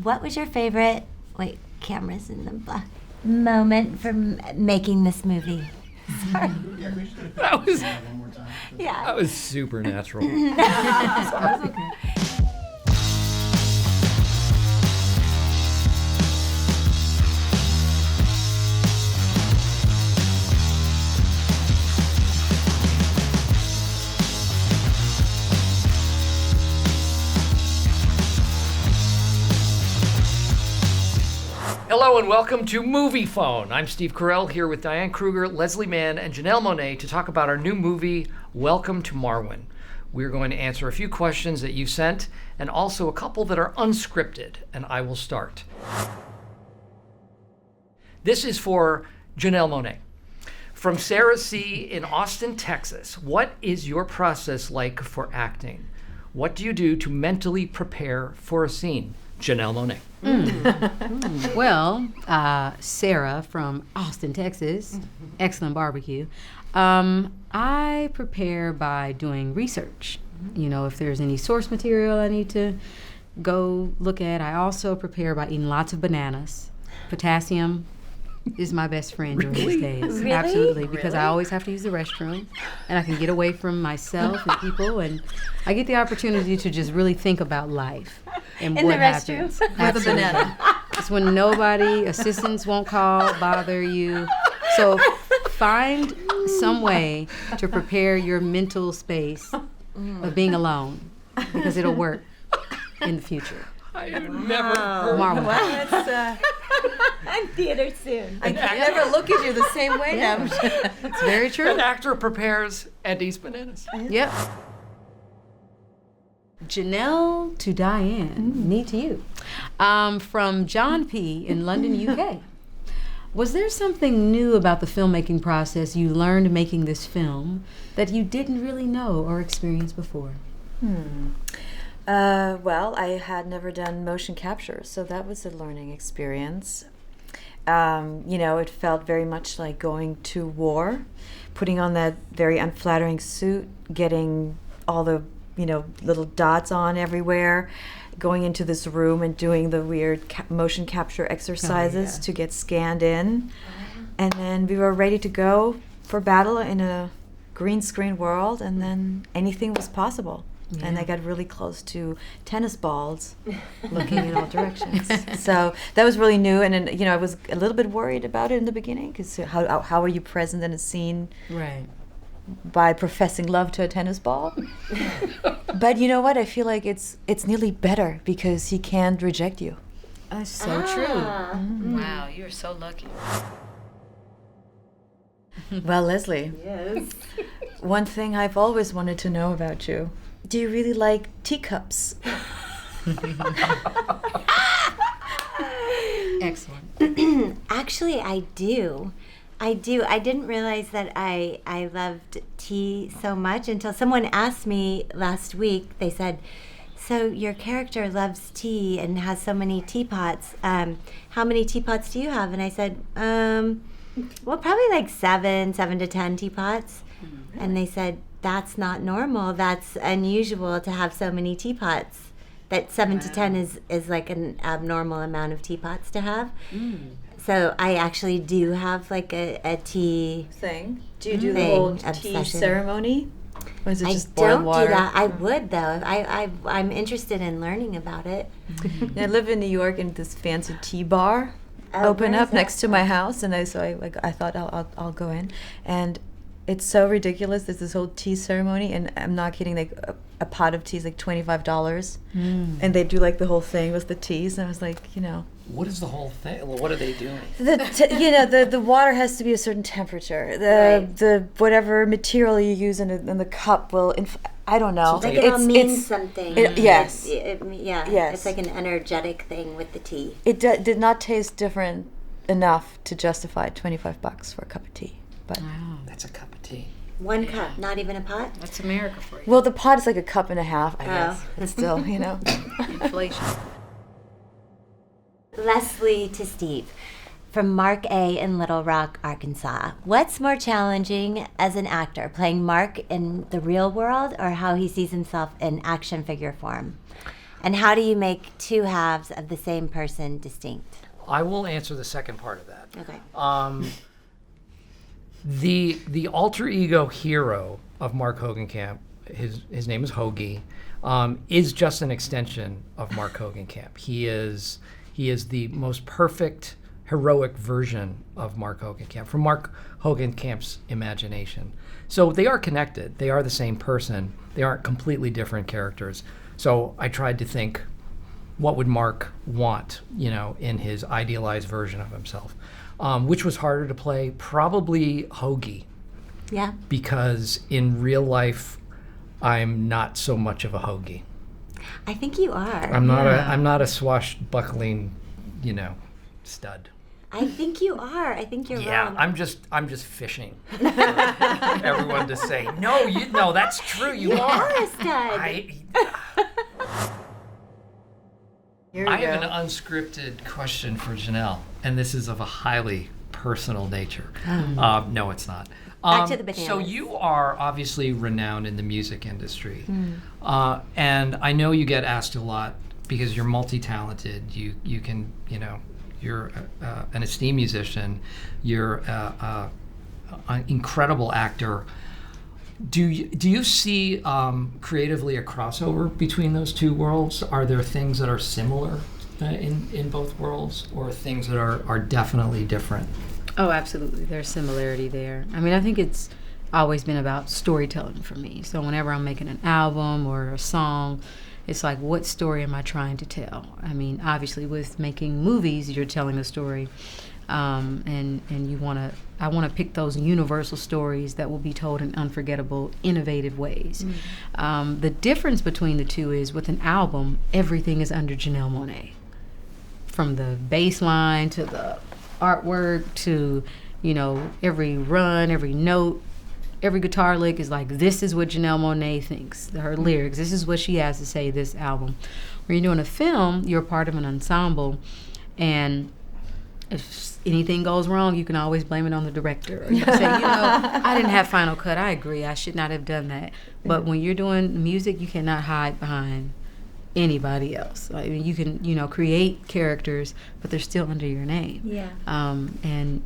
what was your favorite, cameras in the black, moment from making this movie? Sorry. That was One more time. Yeah. that was supernatural. That's okay. Hello and welcome to Moviefone. I'm Steve Carell here with Diane Kruger, Leslie Mann, and Janelle Monáe to talk about our new movie, Welcome to Marwen. We're going to answer a few questions that you sent and also a couple that are unscripted, and I will start. This is for Janelle Monáe. From Sarah C. in Austin, Texas, what is your process like for acting? What do you do to mentally prepare for a scene? Janelle Monáe. Well, Sarah from Austin, Texas, excellent barbecue. I prepare by doing research. You know, if there's any source material I need to go look at. I also prepare by eating lots of bananas. Potassium is my best friend during these days. Really? Absolutely, because I always have to use the restroom, and I can get away from myself and people, and I get the opportunity to just really think about life and In what the restroom? happens. With a Absolutely. banana. It's when nobody, assistants won't call, bother you. So find some way to prepare your mental space of being alone, because it'll work in the future. I have never heard Marwen. That's, I'm theater soon. I never look at you the same way now. It's very true. an actor prepares and eats bananas. Yep. Janelle to Diane, me to you. From John P. in London, UK. Was there something new about the filmmaking process you learned making this film that you didn't really know or experience before? Well, I had never done motion capture, so that was a learning experience. It felt very much like going to war, putting on that very unflattering suit, getting all the, little dots on everywhere, going into this room and doing the weird motion capture exercises to get scanned in. And then we were ready to go for battle in a green screen world, and then anything was possible. And I got really close to tennis balls looking in all directions. So that was really new. And then, I was a little bit worried about it in the beginning, because how are you present in a scene Right. by professing love to a tennis ball? But you know what? I feel like it's nearly better, because he can't reject you. That's so true. Wow, you're so lucky. Well, Leslie, Yes. one thing I've always wanted to know about you. Do you really like teacups? Excellent. Actually, I do. I didn't realize that I loved tea so much until someone asked me last week. They said, so your character loves tea and has so many teapots. How many teapots do you have? And I said, well, probably like 7 to 10 teapots. And they said, that's not normal. That's unusual to have so many teapots. That 7 to 10 is like an abnormal amount of teapots to have. So I actually do have like a tea Thing. Do you do the thing, whole tea obsession. ceremony? Or is it I just boiled don't water? do that. I would though. I'm interested in learning about it. I live in New York, in this fancy tea bar Oh, open where is up next that? to my house, and I thought I'll go in, and it's so ridiculous. There's this whole tea ceremony, and I'm not kidding. Like a pot of tea is like $25, and they do like the whole thing with the teas, and I was like, What is the whole thing? Well, what are they doing? the water has to be a certain temperature. The whatever material you use in the cup will. I don't know. So Like it all means something. Yes. Yeah. Yes. It's like an energetic thing with the tea. It did not taste different enough to justify $25 for a cup of tea. But That's a cup of tea. 1 cup, not even a pot. That's America for you. well, the pot is like a cup and a half, I guess. But still, Inflation. Leslie to Steve. From Mark A. in Little Rock, Arkansas. What's more challenging as an actor, playing Mark in the real world or how he sees himself in action figure form? And how do you make two halves of the same person distinct? I will answer the second part of that. Okay. The alter ego hero of Mark Hogenkamp, his name is Hoagie, is just an extension of Mark Hogenkamp. He is the most perfect heroic version of Mark Hogenkamp, from Mark Hogenkamp's imagination. So they are connected. They are the same person. They aren't completely different characters. So I tried to think, what would Mark want, in his idealized version of himself? Which was harder to play? Probably Hoagie. Yeah. Because in real life, I'm not so much of a Hoagie. I think you are. I'm not a swashbuckling, stud. I think you are. I think you're Yeah, wrong. I'm just fishing for everyone to say, no, that's true. You are a stud. Here we I go. have an unscripted question for Janelle, and this is of a highly personal nature. No, it's not. Back to the bananas. So you are obviously renowned in the music industry, and I know you get asked a lot because you're multi-talented. You can, you're an esteemed musician. You're an incredible actor. Do you see creatively a crossover between those two worlds? Are there things that are similar in both worlds, or things that are definitely different? Oh, absolutely. There's similarity there. I mean, I think it's always been about storytelling for me. So whenever I'm making an album or a song, it's like, what story am I trying to tell? I mean, obviously with making movies, you're telling a story. And I want to pick those universal stories that will be told in unforgettable, innovative ways. The difference between the two is with an album, everything is under Janelle Monáe. From the bass line to the artwork to, every run, every note, every guitar lick is like, this is what Janelle Monáe thinks, her lyrics, this is what she has to say this album. When you're doing a film, you're part of an ensemble, and if anything goes wrong, you can always blame it on the director. Or you can say, I didn't have final cut. I agree. I should not have done that. But when you're doing music, you cannot hide behind anybody else. I mean, you can, create characters, but they're still under your name. Yeah. And,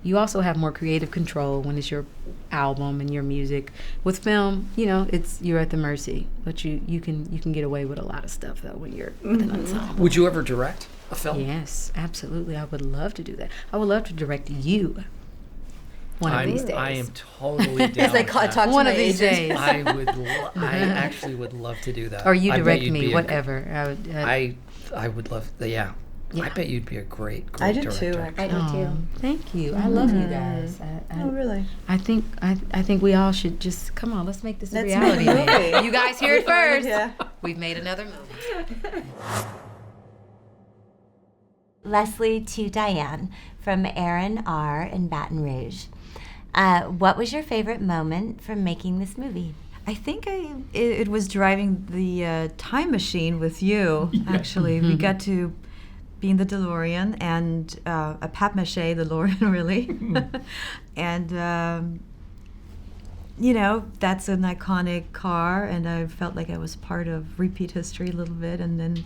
you also have more creative control when it's your album and your music. With film, you're at the mercy. But you can get away with a lot of stuff, though, when you're with an ensemble. Would you ever direct a film? Yes, absolutely. I would love to do that. I would love to direct you one of these days. I am totally down. As they with that. talk to One my of these agent. days. I actually would love to do that. Or you I bet direct you'd me, be whatever. I would love. Yeah. I bet you'd be a great I do director. too, actually. I do too. Thank you. I love you guys. Oh, really? I think we all should just come on. Let's make this a Let's reality. make a movie. You guys hear it first. Yeah. We've made another movie. Leslie to Diane from Aaron R. in Baton Rouge. What was your favorite moment from making this movie? I think it was driving the time machine with you, actually. We got to be in the DeLorean, and a papier-mâché DeLorean, really. And, that's an iconic car, and I felt like I was part of repeat history a little bit, and then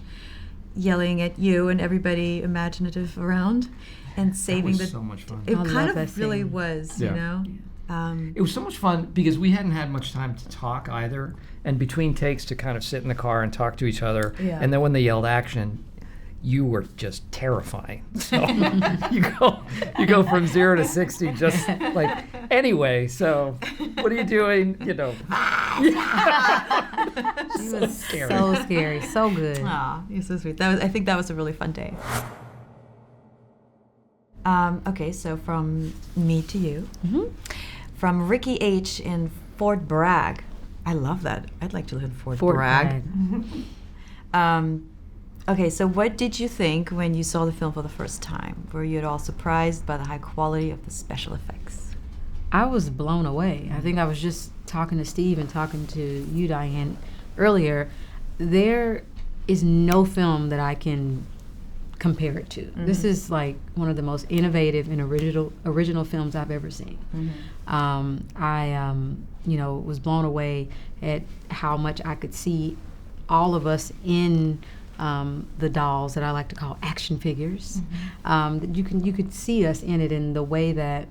yelling at you and everybody imaginative around and saving That was so much fun. It I kind love of that really scene. was, Yeah. It was so much fun because we hadn't had much time to talk either, and between takes to kind of sit in the car and talk to each other. Yeah. And then when they yelled action, you were just terrifying. So you go from 0 to 60 just like anyway. So what are you doing? She was scary. so scary, so good. Aw, you're so sweet. I think that was a really fun day. Okay, so from me to you. Mm-hmm. From Ricky H. in Fort Bragg. I love that. I'd like to live in Fort Bragg. Okay, so what did you think when you saw the film for the first time? Were you at all surprised by the high quality of the special effects? I was blown away. I think I was just talking to Steve and talking to you, Diane, earlier. There is no film that I can compare it to. Mm-hmm. This is like one of the most innovative and original films I've ever seen. Mm-hmm. I was blown away at how much I could see all of us in the dolls that I like to call action figures. That you could see us in it in the way that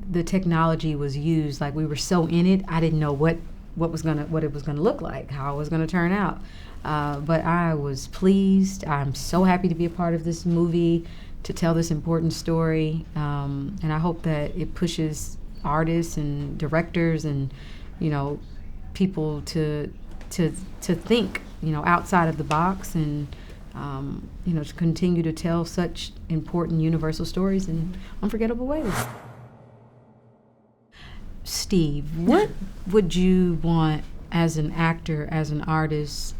the technology was used. Like, we were so in it, I didn't know what it was gonna look like, how it was gonna turn out. But I was pleased. I'm so happy to be a part of this movie, to tell this important story, and I hope that it pushes artists and directors and, you know, people to think, you know, outside of the box, and you know, to continue to tell such important universal stories in unforgettable ways. Steve, what would you want as an actor, as an artist?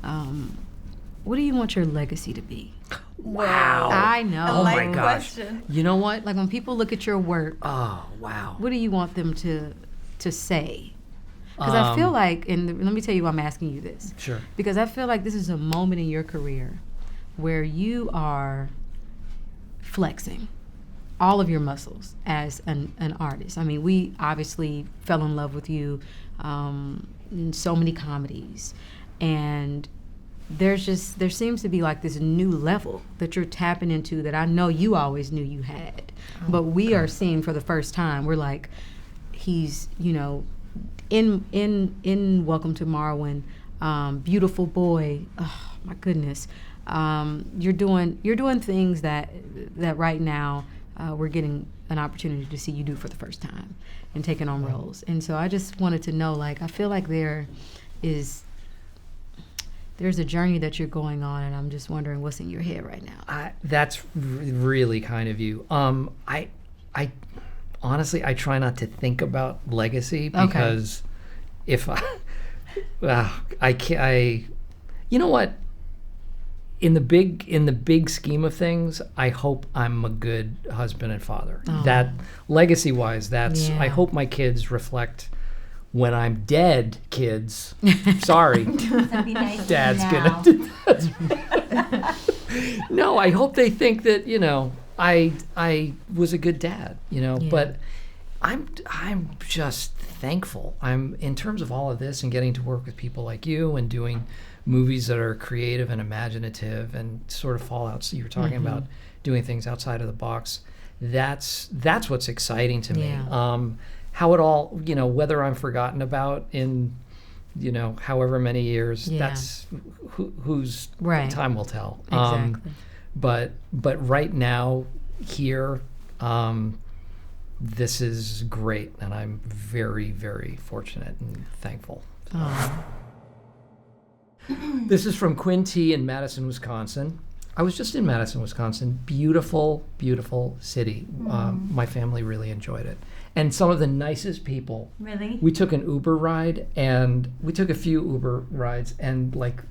What do you want your legacy to be? Wow. I know. Oh my gosh. Question. You know what? Like, when people look at your work, Oh, wow. what do you want them to say? Because I feel like, and let me tell you why I'm asking you this. Sure. Because I feel like this is a moment in your career where you are flexing all of your muscles as an artist. I mean, we obviously fell in love with you in so many comedies, and there seems to be like this new level that you're tapping into that I know you always knew you had, but we are seeing for the first time. We're like, he's, you know, in Welcome to Marwen, beautiful boy. Oh my goodness, you're doing things that right now we're getting an opportunity to see you do for the first time, and taking on roles. And so I just wanted to know, like, I feel like there's a journey that you're going on, and I'm just wondering what's in your head right now. That's really kind of you. I honestly, I try not to think about legacy, because if I can't, you know what? In the big scheme of things, I hope I'm a good husband and father. That legacy-wise, I hope my kids reflect. When I'm dead, kids, sorry, That'd be nice. Dad's now. gonna do that. No, I hope they think that, you know, I was a good dad, you know. Yeah. But I'm just thankful. I'm, in terms of all of this and getting to work with people like you and doing movies that are creative and imaginative and sort of fall out. So you were talking about doing things outside of the box. That's what's exciting to me. Yeah. How it all, you know, whether I'm forgotten about in, you know, however many years, that's who's time will tell. Exactly. But right now, here, this is great, and I'm very, very fortunate and thankful. This is from Quinn T. in Madison, Wisconsin. I was just in Madison, Wisconsin. Beautiful, beautiful city. My family really enjoyed it. And some of the nicest people. Really? We took an Uber ride, and we took a few Uber rides, and like,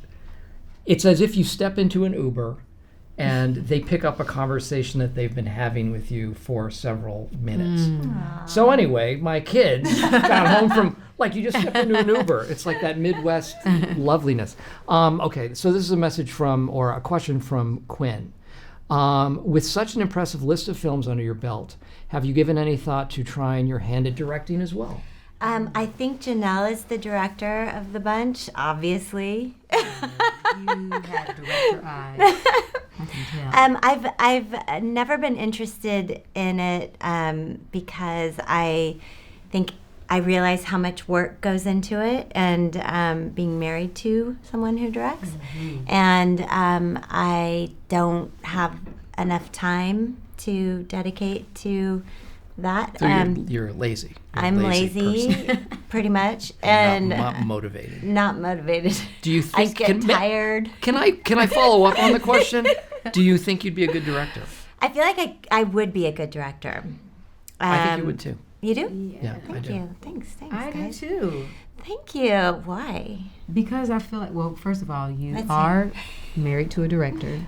it's as if you step into an Uber and they pick up a conversation that they've been having with you for several minutes. So anyway, my kids got home from, like, you just step into an Uber. It's like that Midwest loveliness. Okay, so this is a message from, or a question from Quinn. With such an impressive list of films under your belt, have you given any thought to trying your hand at directing as well? I think Janelle is the director of the bunch, obviously. You have director eyes. I can tell. I've never been interested in it because I think I realize how much work goes into it, and being married to someone who directs, and I don't have enough time to dedicate to that. So you're lazy. You're a I'm lazy lazy, pretty much, and and not motivated. not motivated. Do you I think get tired. Can I follow up on the question? Do you think you'd be a good director? I feel like I would be a good director. I think you would too. You do? Yeah, I Thank do. you. Thanks, I do guys. too. Thank you. Why? Because I feel like, well, first of all, you Let's are married to a director.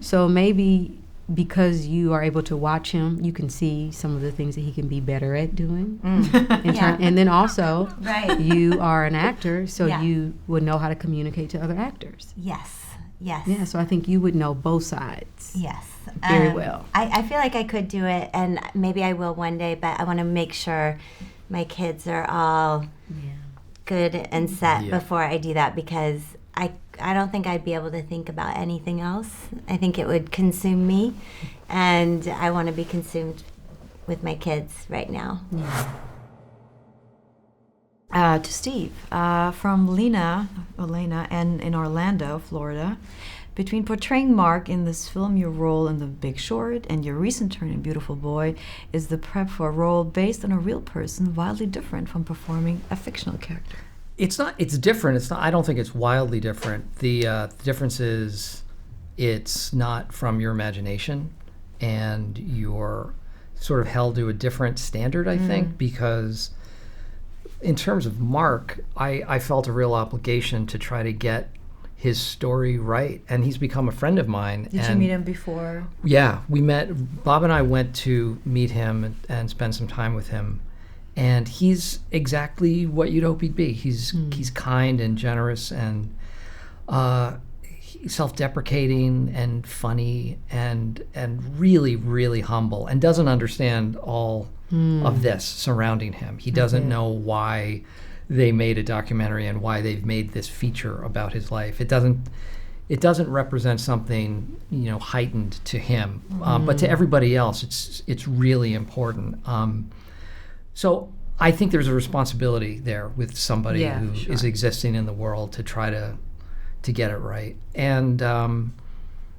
So maybe because you are able to watch him, you can see some of the things that he can be better at doing. Yeah. And then also, Right. you are an actor, so Yeah. you would know how to communicate to other actors. Yes. Yes. Yeah, so I think you would know both sides. Yes. Very well. I feel like I could do it, and maybe I will one day, but I want to make sure my kids are all good and set Yeah. before I do that, because I don't think I'd be able to think about anything else. I think it would consume me, and I want to be consumed with my kids right now. To Steve, from Elena, and in Orlando, Florida. Between portraying Mark in this film, your role in The Big Short, and your recent turn in Beautiful Boy, is the prep for a role based on a real person wildly different from performing a fictional character? It's not. It's different. It's not. I don't think it's wildly different. The difference is, it's not from your imagination, and you're sort of held to a different standard. I think, because in terms of Mark, I felt a real obligation to try to get his story right, and he's become a friend of mine. Did you meet him before? Yeah, we met. Bob and I went to meet him and spend some time with him. And he's exactly what you'd hope he'd be. He's kind and generous and self-deprecating and funny and really, really humble, and doesn't understand all of this surrounding him. He doesn't know why they made a documentary and why they've made this feature about his life. It doesn't represent something, heightened to him, but to everybody else, it's really important. So I think there's a responsibility there with somebody who is existing in the world to try to get it right. And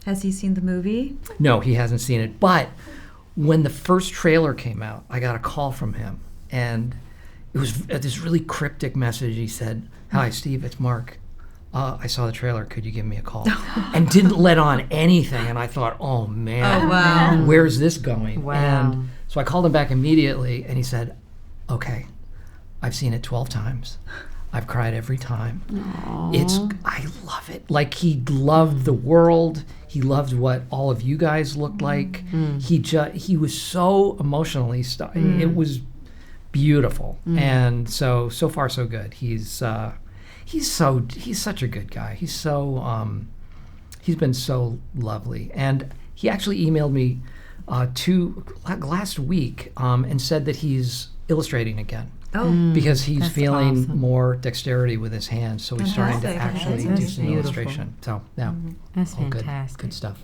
Has he seen the movie? no, he hasn't seen it. But when the first trailer came out, I got a call from him, and it was this really cryptic message. He said, "Hi, Steve, it's Mark. I saw the trailer. Could you give me a call?" And didn't let on anything. And I thought, oh, man. Oh, wow. Where's this going? Wow. And so I called him back immediately, and he said, "Okay, I've seen it 12 times. I've cried every time. I love it." Like, he loved the world. He loved what all of you guys looked like. He was so emotionally it was beautiful. And so far so good. He's such a good guy. He's been so lovely. And he actually emailed me last week and said that he's illustrating again. Because he's feeling more dexterity with his hands, so he's starting to Fantastic. actually That's do some beautiful. illustration. So yeah, That's all good, fantastic. good stuff.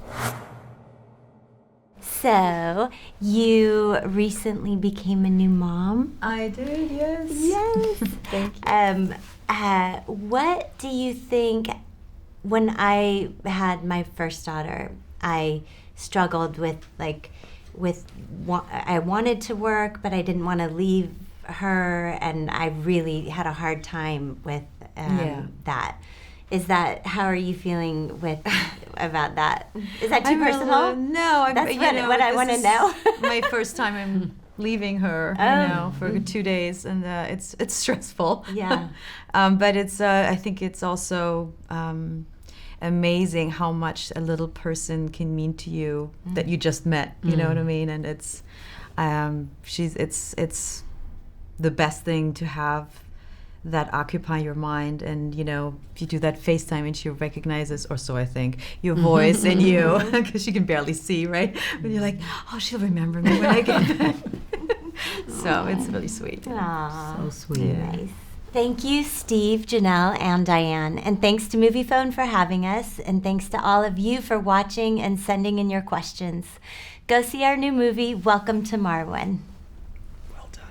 So, you recently became a new mom. I did, yes. Yes. Thank you. What do you think? When I had my first daughter, I struggled with I wanted to work, but I didn't want to leave her, and I really had a hard time with that. How are you feeling about that? Is that too personal? No, That's what I want to know. My first time I'm leaving her, for 2 days, and it's stressful. Yeah. But it's I think it's also amazing how much a little person can mean to you that you just met. You know what I mean? And it's it's the best thing to have that occupy your mind. And if you do that FaceTime and she recognizes, or so I think, your voice and you, because she can barely see, right? But you're like, oh, she'll remember me when I get back. So it's really sweet. Aww. So sweet. Nice. Thank you, Steve, Janelle, and Diane. And thanks to Moviefone for having us. And thanks to all of you for watching and sending in your questions. Go see our new movie, Welcome to Marwen. Well done.